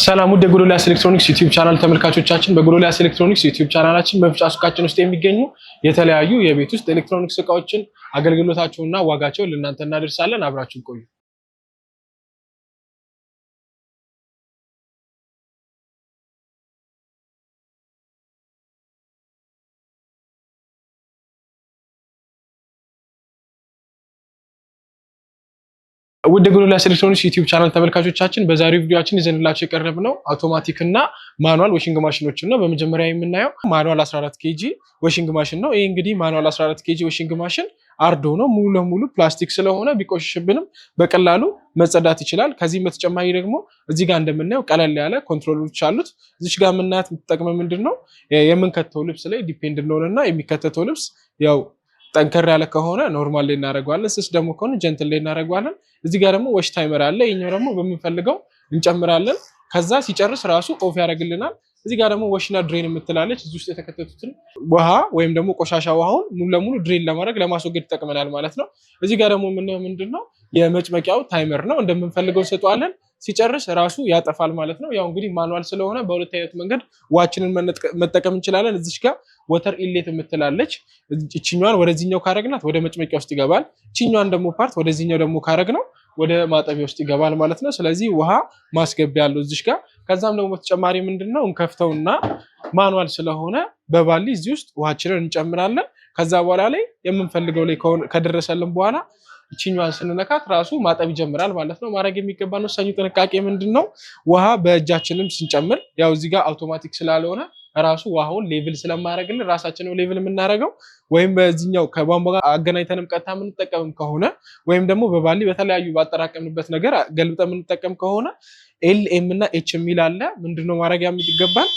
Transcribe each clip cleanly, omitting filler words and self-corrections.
ሰላም ወደ ጎዶልያስ ኤሌክትሮኒክስ ዩቲዩብ ቻናል ተመልካቾቻችን በጎዶልያስ ኤሌክትሮኒክስ ዩቲዩብ ቻናላችን በመፍጫ ሱቃችን ውስጥ የሚገኙ የተለያዩ የቤት ውስጥ ኤሌክትሮኒክስ እቃዎችን አገልግሎታቸውና ዋጋቸውን ለእናንተ እናደርሳለን። አብራችሁ ቆዩ። ወደ ጎዶልያስ ኤሌክትሮኒክስ ዩቲዩብ ቻናል ተመልካቾቻችን በዛሬው ቪዲዮአችን ይዘንላችሁ የቀረብነው አውቶማቲክ እና ማኑዋል ዋሺንግ ማሽኖችን ነው። በመጀመሪያ የምናየው ማኑዋል 14 ኬጂ ዋሺንግ ማሽን ነው። ይሄ እንግዲህ ማኑዋል 14 ኬጂ ዋሺንግ ማሽን አርዶ ነው። ሙሉ ለሙሉ ፕላስቲክ ስለሆነ ቢቆሽሽብንም በቀላሉ መጸዳት ይችላል። ከዚህም በተጨማሪ ደግሞ እዚህ ጋር እንደምናየው ቀለል ያለ ኮንትሮሎች አሉት። እዚህ ጋር የምናያት የምትጠቅመው ምንድነው የምንከተው ልብስ ላይ ዲፔንድ እንደሆነና የሚከተተው ልብስ ያው ጠንከር ያለ ከሆነ ኖርማል ላይ እናደርገዋለን፣ ስስ ደግሞ ከሆነ ጀንትል ላይ እናደርገዋለን። እዚህ ጋር ደግሞ ዋሽ ታይመር አለ። ይሄኛው ደግሞ በምንፈልገው እንጨምራለን። ከዛ ሲጨርስ ራሱ ኦፍ ያደርግልናል። እዚህ ጋር ደግሞ ዋሽና ድሬን የምትላለች እዚህ ውስጥ የተከተቱትን ውሃ ወይም ደግሞ ቆሻሻ ውሃውን ሙሉ ለሙሉ ድሬን ለማድረግ ለማስወገድ ይጠቅመናል ማለት ነው። እዚህ ጋር ደግሞ የምናየው ምንድነው የመጭመቂያው ታይመር ነው። እንደምንፈልገው እንሰጠዋለን፣ ሲጨርስ ራሱ ያጠፋል ማለት ነው። ያው እንግዲህ ማኑዋል ስለሆነ በሁለት አይነት መንገድ ዋችንን መጠቀም እንችላለን። እዚች ጋር ወተር ኢንሌት የምትላለች እቺኛዋን ወደዚህኛው ካረግናት ወደ መጭመቂያ ውስጥ ይገባል። እቺኛዋን ደግሞ ፓርት ወደዚህኛው ደግሞ ካረግነው ወደ ማጠቢያ ውስጥ ይገባል ማለት ነው። ስለዚህ ውሃ ማስገቢያ ያለው እዚች ጋር። ከዛም ደግሞ በተጨማሪ ምንድነው እንከፍተውና ማኑዋል ስለሆነ በባሊ እዚህ ውስጥ ውሃችንን እንጨምራለን። ከዛ በኋላ ላይ የምንፈልገው ላይ ከደረሰልን በኋላ እቺኛዋን ስንነካት ራሱ ማጠብ ይጀምራል ማለት ነው። ማድረግ የሚገባን ወሳኙ ጥንቃቄ ምንድነው ውሃ በእጃችንም ስንጨምር ያው እዚህ ጋር አውቶማቲክ ስላልሆነ ራሱ ውሃውን ሌቭል ስለማያደርግልን ራሳችን ነው ሌቭል የምናደርገው። ወይም በዚህኛው ከቧንቧ ጋር አገናኝተንም ቀጥታ የምንጠቀም ከሆነ ወይም ደግሞ በባሊ በተለያዩ ባጠራቀምንበት ነገር ገልብጠን የምንጠቀም ከሆነ ኤል ኤም እና ኤች የሚል አለ። ምንድነው ማድረግ የሚገባን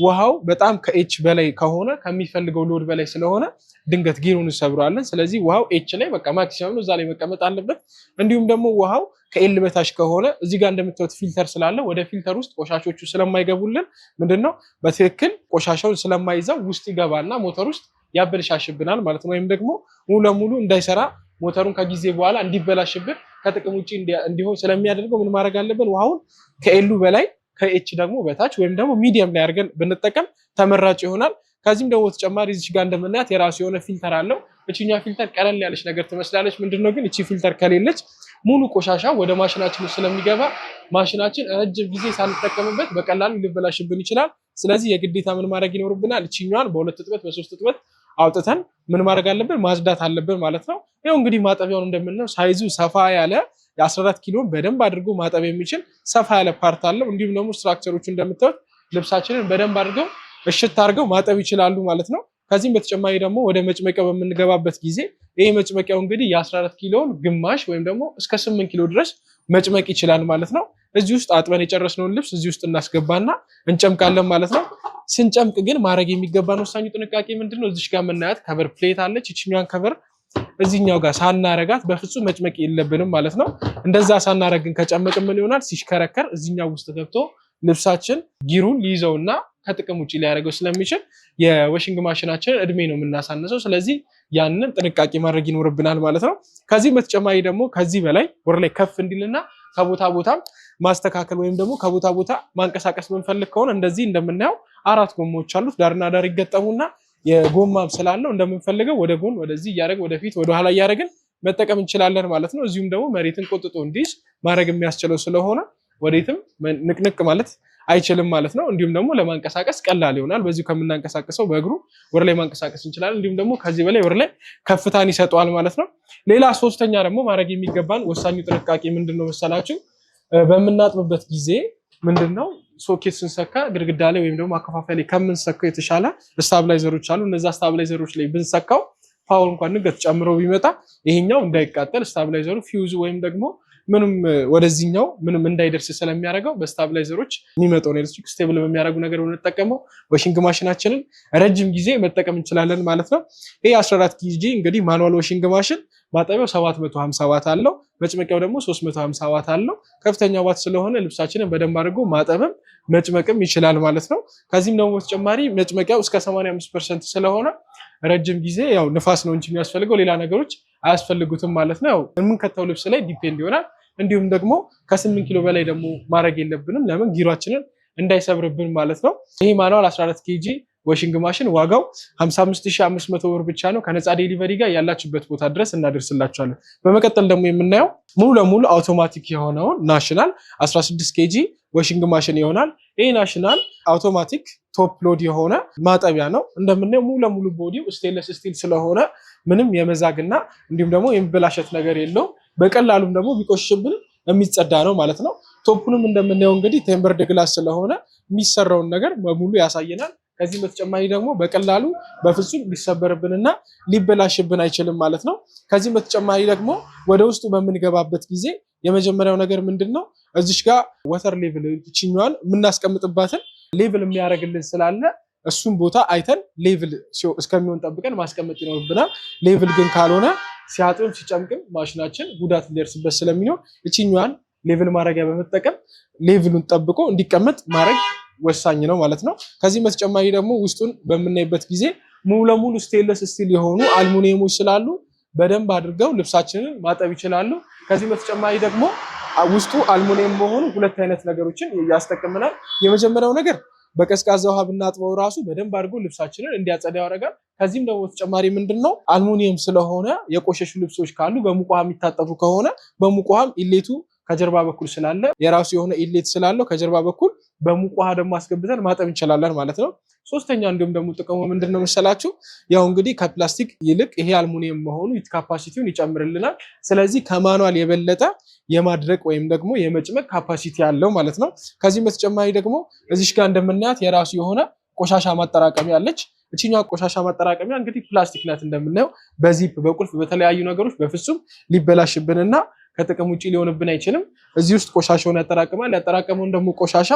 ውሃው በጣም ከኤች በላይ ከሆነ ከሚፈልገው ሎድ በላይ ስለሆነ ድንገት ጊሩን እንሰብረዋለን። ስለዚህ ውሃው ኤች ላይ በቃ ማክሲመም እዛ ላይ መቀመጥ አለበት። እንዲሁም ደግሞ ውሃው ከኤል በታች ከሆነ እዚህ ጋር እንደምታዩት ፊልተር ስላለ ወደ ፊልተር ውስጥ ቆሻሾቹ ስለማይገቡልን ምንድነው በትክክል ቆሻሻውን ስለማይዘው ውስጥ ይገባና ሞተር ውስጥ ያበላሽብናል ማለት ነው። ወይም ደግሞ ሙሉ ለሙሉ እንዳይሰራ ሞተሩን ከጊዜ በኋላ እንዲበላሽብን ከጥቅም ውጪ እንዲሆን ስለሚያደርገው ምን ማድረግ አለብን? ውሃውን ከኤሉ በላይ ከኤች ደግሞ በታች ወይም ደግሞ ሚዲየም ላይ አድርገን ብንጠቀም ተመራጭ ይሆናል። ከዚህም ደግሞ ተጨማሪ እዚህ ጋር እንደምናያት የራሱ የሆነ ፊልተር አለው። እቺኛ ፊልተር ቀለል ያለች ነገር ትመስላለች። ምንድነው ግን እቺ ፊልተር ከሌለች ሙሉ ቆሻሻ ወደ ማሽናችን ውስጥ ስለሚገባ ማሽናችን ረጅም ጊዜ ሳንጠቀምበት በቀላሉ ሊበላሽብን ይችላል። ስለዚህ የግዴታ ምን ማድረግ ይኖርብናል? እቺኛዋን በሁለት እጥበት በሶስት እጥበት አውጥተን ምን ማድረግ አለብን? ማጽዳት አለብን ማለት ነው። ይሄው እንግዲህ ማጠቢያውን እንደምናየው ሳይዙ ሰፋ ያለ የ14 ኪሎ በደንብ አድርጎ ማጠብ የሚችል ሰፋ ያለ ፓርት አለው። እንዲሁም ደግሞ ስትራክቸሮቹ እንደምታዩት ልብሳችንን በደንብ አድርገው እሽት አድርገው ማጠብ ይችላሉ ማለት ነው። ከዚህም በተጨማሪ ደግሞ ወደ መጭመቂያው በምንገባበት ጊዜ ይሄ መጭመቂያው እንግዲህ የ14 ኪሎን ግማሽ ወይም ደግሞ እስከ 8 ኪሎ ድረስ መጭመቅ ይችላል ማለት ነው። እዚህ ውስጥ አጥበን የጨረስነውን ልብስ እዚህ ውስጥ እናስገባና እንጨምቃለን ማለት ነው። ስንጨምቅ ግን ማድረግ የሚገባን ወሳኙ ጥንቃቄ ምንድነው? እዚህ ጋር የምናያት ከቨር ፕሌት አለች። እቺኛን ከቨር እዚህኛው ጋር ሳናረጋት በፍጹም መጭመቅ የለብንም ማለት ነው። እንደዛ ሳናረግን ከጨመቅን ምን ይሆናል? ሲሽከረከር እዚህኛው ውስጥ ገብቶ ልብሳችን ጊሩን ሊይዘውና ከጥቅም ውጪ ሊያደርገው ስለሚችል የዋሺንግ ማሽናችንን እድሜ ነው የምናሳንሰው። ስለዚህ ያንን ጥንቃቄ ማድረግ ይኖርብናል ማለት ነው። ከዚህ በተጨማሪ ደግሞ ከዚህ በላይ ወደ ላይ ከፍ እንዲልና ከቦታ ቦታ ማስተካከል ወይም ደግሞ ከቦታ ቦታ ማንቀሳቀስ ብንፈልግ ከሆነ እንደዚህ እንደምናየው 4 ጎማዎች አሉት። ዳርና ዳር ይገጠሙና የጎማም ስላለው እንደምንፈልገው ወደ ጎን ወደዚህ እያደረግን ወደፊት ወደ ኋላ እያደረግን መጠቀም እንችላለን ማለት ነው። እዚሁም ደግሞ መሬትን ቆጥጦ እንዲይዝ ማድረግ የሚያስችለው ስለሆነ ወዴትም ንቅንቅ ማለት አይችልም ማለት ነው። እንዲሁም ደግሞ ለማንቀሳቀስ ቀላል ይሆናል። በዚሁ ከምናንቀሳቀሰው በእግሩ ወደ ላይ ማንቀሳቀስ እንችላለን። እንዲሁም ደግሞ ከዚህ በላይ ወደ ላይ ከፍታን ይሰጠዋል ማለት ነው። ሌላ ሶስተኛ ደግሞ ማድረግ የሚገባን ወሳኙ ጥንቃቄ ምንድነው መሰላችሁ? በምናጥብበት ጊዜ ምንድነው ሶኬት ስንሰካ ግድግዳ ላይ ወይም ደግሞ አከፋፋይ ላይ ከምንሰካው የተሻለ ስታብላይዘሮች አሉ። እነዛ ስታብላይዘሮች ላይ ብንሰካው ፓወር እንኳን ንገት ጨምሮ ቢመጣ ይሄኛው እንዳይቃጠል ስታብላይዘሩ ፊውዝ ወይም ደግሞ ምንም ወደዚህኛው ምንም እንዳይደርስ ስለሚያደርገው በስታብላይዘሮች የሚመጣውን ኤሌክትሪክ ስቴብል በሚያደርጉ ነገር ብንጠቀመው ዋሺንግ ማሽናችንን ረጅም ጊዜ መጠቀም እንችላለን ማለት ነው። ይሄ 14 ኬጂ እንግዲህ ማኑዋል ዋሺንግ ማሽን ማጠቢያው 750 ዋት አለው። መጭመቂያው ደግሞ 350 ዋት አለው። ከፍተኛ ዋት ስለሆነ ልብሳችንን በደንብ አድርጎ ማጠብም መጭመቅም ይችላል ማለት ነው። ከዚህም ደግሞ በተጨማሪ መጭመቂያው እስከ 85% ስለሆነ ረጅም ጊዜ ያው ንፋስ ነው እንጂ የሚያስፈልገው ሌላ ነገሮች አያስፈልጉትም ማለት ነው። ያው የምንከተው ልብስ ላይ ዲፔንድ ይሆናል። እንዲሁም ደግሞ ከ8 ኪሎ በላይ ደግሞ ማድረግ የለብንም። ለምን ጊሯችንን እንዳይሰብርብን ማለት ነው። ይሄ ማኑዋል 14 ኬጂ ዋሺንግ ማሽን ዋጋው 55500 ብር ብቻ ነው። ከነፃ ዴሊቨሪ ጋር ያላችሁበት ቦታ ድረስ እናደርስላችኋለን። በመቀጠል ደግሞ የምናየው ሙሉ ለሙሉ አውቶማቲክ የሆነውን ናሽናል 16 ኬጂ ዋሺንግ ማሽን ይሆናል። ይህ ናሽናል አውቶማቲክ ቶፕ ሎድ የሆነ ማጠቢያ ነው። እንደምናየው ሙሉ ለሙሉ ቦዲው ስቴንለስ ስቲል ስለሆነ ምንም የመዛግና እንዲሁም ደግሞ የመበላሸት ነገር የለውም። በቀላሉም ደግሞ ቢቆሽብን የሚጸዳ ነው ማለት ነው። ቶፑንም እንደምናየው እንግዲህ ቴምበርድ ግላስ ስለሆነ የሚሰራውን ነገር በሙሉ ያሳየናል። ከዚህ በተጨማሪ ደግሞ በቀላሉ በፍጹም ሊሰበርብንና ሊበላሽብን አይችልም ማለት ነው። ከዚህ በተጨማሪ ደግሞ ወደ ውስጡ በምንገባበት ጊዜ የመጀመሪያው ነገር ምንድነው እዚሽ ጋር ወተር ሌቭል ቺኛዋን የምናስቀምጥባትን ሌቭል የሚያደርግልን ስላለ እሱን ቦታ አይተን ሌቭል እስከሚሆን ጠብቀን ማስቀመጥ ይኖርብናል። ሌቭል ግን ካልሆነ ሲያጥብም ሲጨምቅም ማሽናችን ጉዳት ሊደርስበት ስለሚኖር እቺኛዋን ሌቭል ማድረጊያ በመጠቀም ሌቭሉን ጠብቆ እንዲቀመጥ ማድረግ ወሳኝ ነው ማለት ነው። ከዚህ በተጨማሪ ደግሞ ውስጡን በምናይበት ጊዜ ሙሉ ለሙሉ ስቴንለስ ስቲል የሆኑ አልሙኒየሞች ስላሉ በደንብ አድርገው ልብሳችንን ማጠብ ይችላሉ። ከዚህ በተጨማሪ ደግሞ ውስጡ አልሙኒየም መሆኑ ሁለት አይነት ነገሮችን ያስጠቅመናል። የመጀመሪያው ነገር በቀዝቃዛ ውሃ ብናጥበው ራሱ በደንብ አድርጎ ልብሳችንን እንዲያጸዳ ያደርጋል። ከዚህም ደግሞ ተጨማሪ ምንድነው አልሙኒየም ስለሆነ የቆሸሹ ልብሶች ካሉ በሙቅ ውሃ የሚታጠቡ ከሆነ በሙቅ ውሃም ኢሌቱ ከጀርባ በኩል ስላለ የራሱ የሆነ ኢሌት ስላለው ከጀርባ በኩል በሙቅ ውሃ ደግሞ አስገብተን ማጠብ እንችላለን ማለት ነው። ሶስተኛ እንዲሁም ደግሞ ጥቅሙ ምንድነው መሰላችሁ? ያው እንግዲህ ከፕላስቲክ ይልቅ ይሄ አልሙኒየም መሆኑ ካፓሲቲውን ይጨምርልናል። ስለዚህ ከማኑዋል የበለጠ የማድረቅ ወይም ደግሞ የመጭመቅ ካፓሲቲ ያለው ማለት ነው። ከዚህም በተጨማሪ ደግሞ እዚሽ ጋር እንደምናያት የራሱ የሆነ ቆሻሻ ማጠራቀሚያ አለች። እቺኛው ቆሻሻ ማጠራቀሚያ እንግዲህ ፕላስቲክ ናት። እንደምናየው በዚፕ በቁልፍ በተለያዩ ነገሮች በፍጹም ሊበላሽብንና ከጥቅም ውጪ ሊሆንብን አይችልም። እዚህ ውስጥ ቆሻሻውን ያጠራቅማል። ያጠራቀመውን ደግሞ ቆሻሻ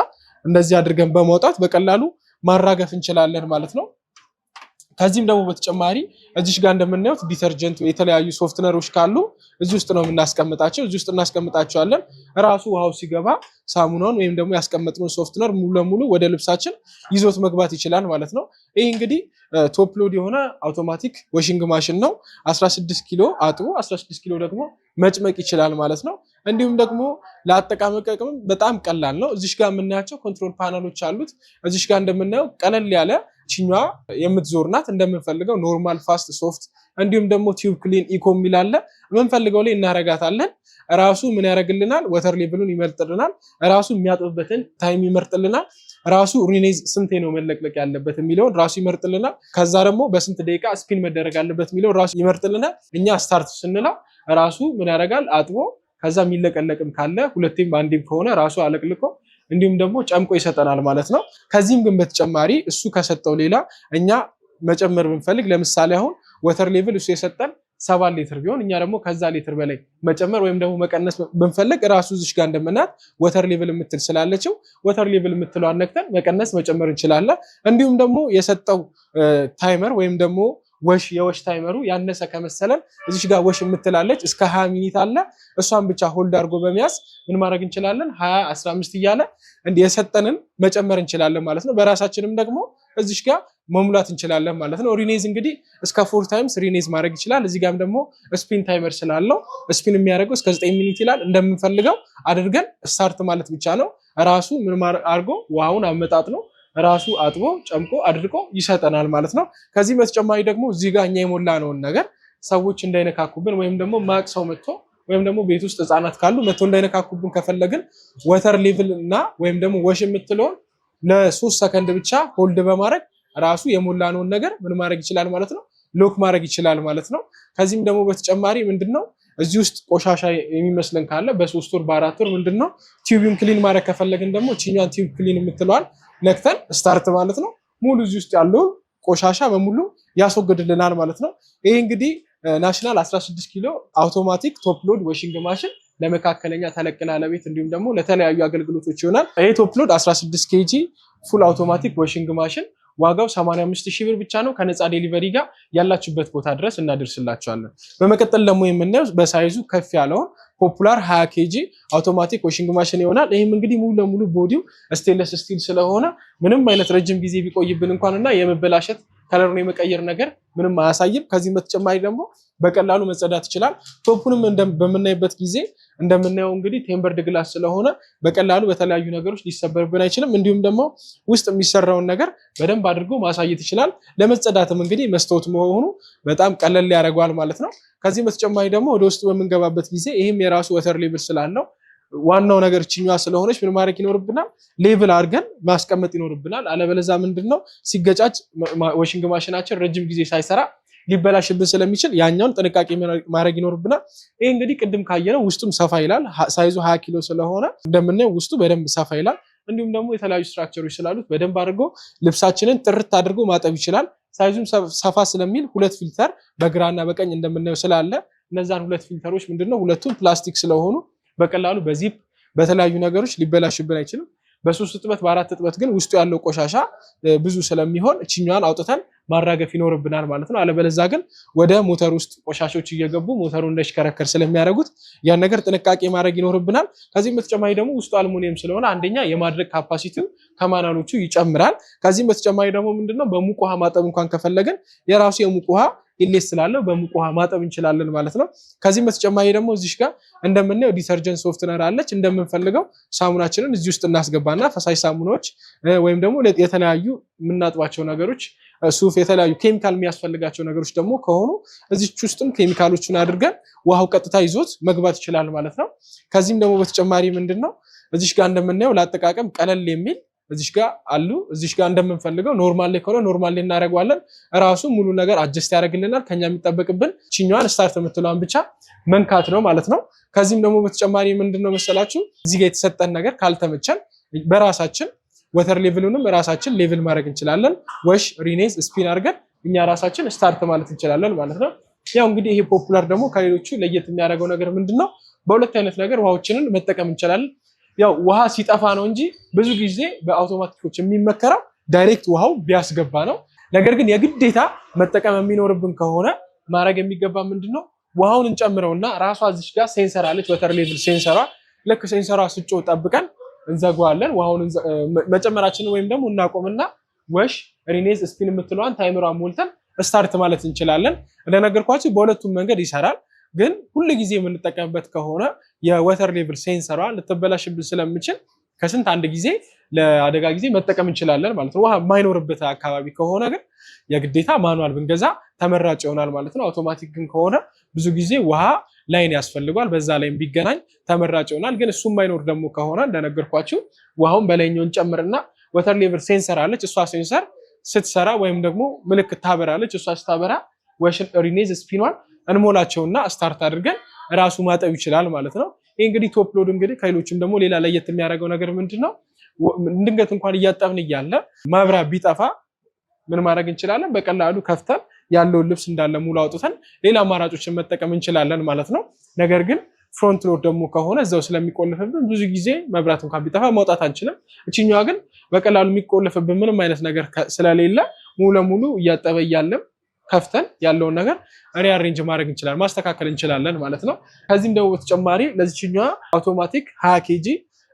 እንደዚህ አድርገን በማውጣት በቀላሉ ማራገፍ እንችላለን ማለት ነው። ከዚህም ደግሞ በተጨማሪ እዚሽ ጋር እንደምናየው ዲተርጀንት የተለያዩ ሶፍትነሮች ካሉ እዚህ ውስጥ ነው የምናስቀምጣቸው። እዚህ ውስጥ እናስቀምጣቸዋለን። ራሱ ውሃው ሲገባ ሳሙናውን ወይም ደግሞ ያስቀመጥነውን ሶፍትነር ሙሉ ለሙሉ ወደ ልብሳችን ይዞት መግባት ይችላል ማለት ነው። ይህ እንግዲህ ቶፕ ሎድ የሆነ አውቶማቲክ ዋሺንግ ማሽን ነው። 16 ኪሎ አጥቦ 16 ኪሎ ደግሞ መጭመቅ ይችላል ማለት ነው። እንዲሁም ደግሞ ለአጠቃቀም በጣም ቀላል ነው። እዚሽ ጋር የምናያቸው ኮንትሮል ፓነሎች አሉት። እዚሽ ጋር እንደምናየው ቀለል ያለ ቺኛዋ የምትዞር ናት። እንደምንፈልገው ኖርማል፣ ፋስት፣ ሶፍት እንዲሁም ደግሞ ቲዩብ ክሊን፣ ኢኮ የሚል አለ። የምንፈልገው ላይ እናረጋታለን። ራሱ ምን ያደርግልናል? ወተር ሌቭሉን ይመርጥልናል። ራሱ የሚያጥብበትን ታይም ይመርጥልናል። ራሱ ሪኔዝ ስንቴ ነው መለቅለቅ ያለበት የሚለውን ራሱ ይመርጥልናል። ከዛ ደግሞ በስንት ደቂቃ ስፒን መደረግ አለበት የሚለውን ራሱ ይመርጥልናል። እኛ ስታርት ስንለው ራሱ ምን ያደርጋል? አጥቦ ከዛ የሚለቀለቅም ካለ ሁለቴም አንዴም ከሆነ ራሱ አለቅልቆ እንዲሁም ደግሞ ጨምቆ ይሰጠናል ማለት ነው። ከዚህም ግን በተጨማሪ እሱ ከሰጠው ሌላ እኛ መጨመር ብንፈልግ ለምሳሌ አሁን ወተር ሌቭል እሱ የሰጠን 7 ሊትር ቢሆን እኛ ደግሞ ከዛ ሊትር በላይ መጨመር ወይም ደግሞ መቀነስ ብንፈልግ ራሱ እዚሽ ጋር እንደምናት ወተር ሌቭል የምትል ስላለችው ወተር ሌቭል የምትለው አነክተን መቀነስ መጨመር እንችላለን። እንዲሁም ደግሞ የሰጠው ታይመር ወይም ደግሞ የወሽ ታይመሩ ያነሰ ከመሰለን እዚሽ ጋር ወሽ የምትላለች እስከ 20 ሚኒት አለ። እሷን ብቻ ሆልድ አድርጎ በመያዝ ምን ማድረግ እንችላለን? 20 15 እያለ የሰጠንን መጨመር እንችላለን ማለት ነው። በራሳችንም ደግሞ እዚሽ ጋር መሙላት እንችላለን ማለት ነው። ሪኔዝ እንግዲህ እስከ 4 ታይምስ ሪኔዝ ማድረግ ይችላል። እዚህ ጋርም ደግሞ ስፒን ታይመር ስላለው ስፒን የሚያደርገው እስከ 9 ሚኒት ይላል። እንደምንፈልገው አድርገን ስታርት ማለት ብቻ ነው። ራሱ ምን አድርጎ ውሃውን አመጣጥ ነው ራሱ አጥቦ ጨምቆ አድርቆ ይሰጠናል ማለት ነው። ከዚህ በተጨማሪ ደግሞ እዚህ ጋር እኛ የሞላነውን ነገር ሰዎች እንዳይነካኩብን ወይም ደግሞ ማቅ ሰው መጥቶ ወይም ደግሞ ቤት ውስጥ ህፃናት ካሉ መጥቶ እንዳይነካኩብን ከፈለግን ወተር ሌቭል እና ወይም ደግሞ ወሽ የምትለውን ለ3 ሰከንድ ብቻ ሆልድ በማድረግ ራሱ የሞላነውን ነገር ምን ማድረግ ይችላል ማለት ነው? ሎክ ማድረግ ይችላል ማለት ነው። ከዚህም ደግሞ በተጨማሪ ምንድነው እዚህ ውስጥ ቆሻሻ የሚመስለን ካለ በ3 ወር በ4 ወር ምንድነው ቲዩብን ክሊን ማድረግ ከፈለግን ደግሞ ቺኛን ቲዩብ ክሊን የምትለዋል ነክተን ስታርት ማለት ነው። ሙሉ እዚህ ውስጥ ያለውን ቆሻሻ በሙሉ ያስወግድልናል ማለት ነው። ይሄ እንግዲህ ናሽናል 16 ኪሎ አውቶማቲክ ቶፕ ሎድ ዋሺንግ ማሽን ለመካከለኛ ተለቅ ላለ ቤት እንዲሁም ደግሞ ለተለያዩ አገልግሎቶች ይሆናል። ይሄ ቶፕ ሎድ 16 ኬጂ ፉል አውቶማቲክ ዋሺንግ ማሽን ዋጋው 85000 ብር ብቻ ነው። ከነፃ ዴሊቨሪ ጋር ያላችሁበት ቦታ ድረስ እናደርስላችኋለን። በመቀጠል ደግሞ የምናየው በሳይዙ ከፍ ያለውን ፖፑላር 20 ኬጂ አውቶማቲክ ዋሺንግ ማሽን ይሆናል። ይህም እንግዲህ ሙሉ ለሙሉ ቦዲው ስቴንለስ ስቲል ስለሆነ ምንም አይነት ረጅም ጊዜ ቢቆይብን እንኳንና የመበላሸት ከለሩን የመቀየር ነገር ምንም አያሳይም። ከዚህም በተጨማሪ ደግሞ በቀላሉ መጸዳት ይችላል። ቶፑንም በምናይበት ጊዜ እንደምናየው እንግዲህ ቴምበርድ ግላስ ስለሆነ በቀላሉ በተለያዩ ነገሮች ሊሰበርብን አይችልም። እንዲሁም ደግሞ ውስጥ የሚሰራውን ነገር በደንብ አድርጎ ማሳየት ይችላል። ለመጸዳትም እንግዲህ መስታወት መሆኑ በጣም ቀለል ያደርገዋል ማለት ነው። ከዚህም በተጨማሪ ደግሞ ወደ ውስጥ በምንገባበት ጊዜ ይህም የራሱ ወተር ሌብል ስላለው ዋናው ነገር ችኛዋ ስለሆነች ምን ማድረግ ይኖርብናል? ሌብል አድርገን ማስቀመጥ ይኖርብናል። አለበለዚያ ምንድነው ሲገጫጭ ዋሽንግ ማሽናችን ረጅም ጊዜ ሳይሰራ ሊበላሽብን ስለሚችል ያኛውን ጥንቃቄ ማድረግ ይኖርብናል። ይሄ እንግዲህ ቅድም ካየነው ውስጡም ሰፋ ይላል። ሳይዙ 20 ኪሎ ስለሆነ እንደምናየው ውስጡ በደንብ ሰፋ ይላል። እንዲሁም ደግሞ የተለያዩ ስትራክቸሮች ስላሉት በደንብ አድርጎ ልብሳችንን ጥርት አድርጎ ማጠብ ይችላል። ሳይዙም ሰፋ ስለሚል ሁለት ፊልተር በግራና በቀኝ እንደምናየው ስላለ እነዛን ሁለት ፊልተሮች ምንድነው ሁለቱም ፕላስቲክ ስለሆኑ በቀላሉ በዚፕ በተለያዩ ነገሮች ሊበላሽብን አይችልም። በሶስት እጥበት በአራት እጥበት ግን ውስጡ ያለው ቆሻሻ ብዙ ስለሚሆን እችኛዋን አውጥተን ማራገፍ ይኖርብናል ማለት ነው። አለበለዚያ ግን ወደ ሞተር ውስጥ ቆሻሾች እየገቡ ሞተሩን እንዳይሽከረከር ስለሚያደርጉት ያን ነገር ጥንቃቄ ማድረግ ይኖርብናል። ከዚህም በተጨማሪ ደግሞ ውስጡ አልሙኒየም ስለሆነ አንደኛ የማድረግ ካፓሲቲው ከማናሎቹ ይጨምራል። ከዚህም በተጨማሪ ደግሞ ምንድነው በሙቅ ውሃ ማጠብ እንኳን ከፈለግን የራሱ የሙቅ ውሃ ኢሌስ ስላለው በሙቅ ውሃ ማጠብ እንችላለን ማለት ነው። ከዚህም በተጨማሪ ደግሞ እዚህ ጋር እንደምናየው ዲተርጀንት ሶፍትነር አለች። እንደምንፈልገው ሳሙናችንን እዚህ ውስጥ እናስገባና ፈሳሽ ሳሙናዎች ወይም ደግሞ የተለያዩ የምናጥባቸው ነገሮች ሱፍ፣ የተለያዩ ኬሚካል የሚያስፈልጋቸው ነገሮች ደግሞ ከሆኑ እዚች ውስጥም ኬሚካሎችን አድርገን ውሃው ቀጥታ ይዞት መግባት ይችላል ማለት ነው። ከዚህም ደግሞ በተጨማሪ ምንድነው እዚህ ጋር እንደምናየው ለአጠቃቀም ቀለል የሚል እዚህ ጋር አሉ። እዚህ ጋር እንደምንፈልገው ኖርማል ላይ ከሆነ ኖርማል ላይ እናደርገዋለን። ራሱ ሙሉ ነገር አጀስት ያደርግልናል። ከኛ የሚጠበቅብን ቺኛዋን ስታርት የምትለዋን ብቻ መንካት ነው ማለት ነው። ከዚህም ደግሞ በተጨማሪ ምንድነው መሰላችሁ እዚህ ጋር የተሰጠን ነገር ካልተመቸን በራሳችን ወተር ሌቭሉንም ራሳችን ሌቭል ማድረግ እንችላለን። ወሽ ሪኔዝ ስፒን አድርገን እኛ ራሳችን ስታርት ማለት እንችላለን ማለት ነው። ያው እንግዲህ ይሄ ፖፑላር ደግሞ ከሌሎቹ ለየት የሚያደርገው ነገር ምንድነው በሁለት አይነት ነገር ውሃዎችንን መጠቀም እንችላለን። ያው ውሃ ሲጠፋ ነው እንጂ ብዙ ጊዜ በአውቶማቲኮች የሚመከረው ዳይሬክት ውሃው ቢያስገባ ነው። ነገር ግን የግዴታ መጠቀም የሚኖርብን ከሆነ ማድረግ የሚገባ ምንድነው ውሃውን እንጨምረውና ራሷ እዚህ ጋር ሴንሰር አለች፣ ወተር ሌቭል ሴንሰሯ። ልክ ሴንሰሯ ስጮ ጠብቀን እንዘጋዋለን። ውሃውን መጨመራችንን ወይም ደግሞ እናቆምና ወሽ ሪኔዝ ስፒን የምትለዋን ታይመሯን ሞልተን ስታርት ማለት እንችላለን። እንደነገርኳችሁ በሁለቱም መንገድ ይሰራል። ግን ሁሉ ጊዜ የምንጠቀምበት ከሆነ የወተር ሌቭል ሴንሰሯ ልትበላሽብን ስለምችል ከስንት አንድ ጊዜ ለአደጋ ጊዜ መጠቀም እንችላለን ማለት ነው። ውሃ የማይኖርበት አካባቢ ከሆነ ግን የግዴታ ማኑዋል ብንገዛ ተመራጭ ይሆናል ማለት ነው። አውቶማቲክ ግን ከሆነ ብዙ ጊዜ ውሃ ላይን ያስፈልጓል። በዛ ላይም ቢገናኝ ተመራጭ ይሆናል። ግን እሱ የማይኖር ደግሞ ከሆነ እንደነገርኳችሁ ውሃውን በላይኛው እንጨምርና ወተር ሌቭል ሴንሰር አለች። እሷ ሴንሰር ስትሰራ ወይም ደግሞ ምልክት ታበራለች። እሷ ስታበራ ወሽን ሪኔዝ ስፒኗን እንሞላቸውና ስታርት አድርገን ራሱ ማጠብ ይችላል ማለት ነው። ይህ እንግዲህ ቶፕ ሎድ እንግዲህ ከሌሎችም ደግሞ ሌላ ለየት የሚያደርገው ነገር ምንድነው ድንገት እንኳን እያጠብን እያለ መብራት ቢጠፋ ምን ማድረግ እንችላለን? በቀላሉ ከፍተን ያለውን ልብስ እንዳለ ሙሉ አውጥተን ሌላ አማራጮችን መጠቀም እንችላለን ማለት ነው። ነገር ግን ፍሮንት ሎድ ደግሞ ከሆነ እዛው ስለሚቆልፍብን ብዙ ጊዜ መብራት እንኳን ቢጠፋ ማውጣት አንችልም። እቺኛዋ ግን በቀላሉ የሚቆልፍብን ምንም አይነት ነገር ስለሌለ ሙሉ ለሙሉ እያጠበ እያለም ከፍተን ያለውን ነገር ሪአሬንጅ ማድረግ እንችላለን፣ ማስተካከል እንችላለን ማለት ነው። ከዚህም ደግሞ በተጨማሪ ለዚህኛዋ አውቶማቲክ 20 ኬጂ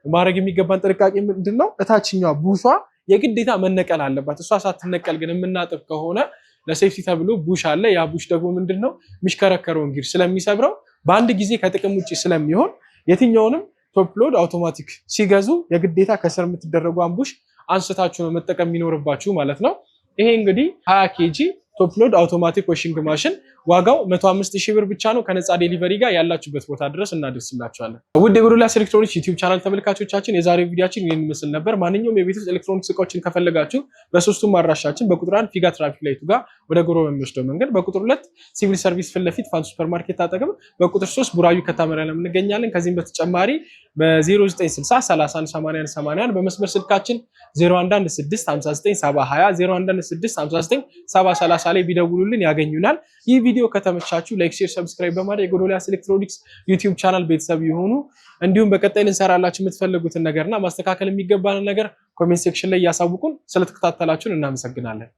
ማድረግ የሚገባን ጥንቃቄ ምንድነው? እታችኛዋ ቡሿ የግዴታ መነቀል አለባት። እሷ ሳትነቀል ግን የምናጥብ ከሆነ ለሴፍቲ ተብሎ ቡሽ አለ። ያ ቡሽ ደግሞ ምንድነው የሚሽከረከረውን ጊር ስለሚሰብረው በአንድ ጊዜ ከጥቅም ውጭ ስለሚሆን የትኛውንም ቶፕ ሎድ አውቶማቲክ ሲገዙ የግዴታ ከስር የምትደረጉ ቡሽ አንስታችሁ ነው መጠቀም የሚኖርባችሁ ማለት ነው። ይሄ እንግዲህ 20 ኬጂ ቶፕ ሎድ አውቶማቲክ ዋሺንግ ማሽን ዋጋው 105,000 ብር ብቻ ነው። ከነፃ ዴሊቨሪ ጋር ያላችሁበት ቦታ ድረስ እናደርስላችኋለን። ውድ የጎዶልያስ ኤሌክትሮኒክስ ዩቲዩብ ቻናል ተመልካቾቻችን የዛሬው ቪዲዮአችን ይህን ይመስል ነበር። ማንኛውም የቤት ውስጥ ኤሌክትሮኒክስ እቃዎችን ከፈለጋችሁ በሶስቱም አድራሻችን በቁጥር 1 ፊጋ ትራፊክ ላይቱ ጋር ወደ ጎሮ በሚወስደው መንገድ፣ በቁጥር 2 ሲቪል ሰርቪስ ፊት ለፊት ፋንቱ ሱፐርማርኬት አጠገብ፣ በቁጥር 3 ቡራዩ ከታመሪያ እንገኛለን። ከዚህም በተጨማሪ በ0960 31 81 81 በመስመር ስልካችን 0116597020 0116597030 ላይ ቢደውሉልን ያገኙናል። ይህ ቪዲዮ ከተመቻችሁ ላይክ፣ ሼር፣ ሰብስክራይብ በማድረግ የጎዶልያስ ኤሌክትሮኒክስ ዩቲዩብ ቻናል ቤተሰብ ይሁኑ። እንዲሁም በቀጣይ ልንሰራላችሁ የምትፈልጉትን ነገርና ማስተካከል የሚገባንን ነገር ኮሜንት ሴክሽን ላይ ያሳውቁን። ስለተከታተላችሁን እናመሰግናለን።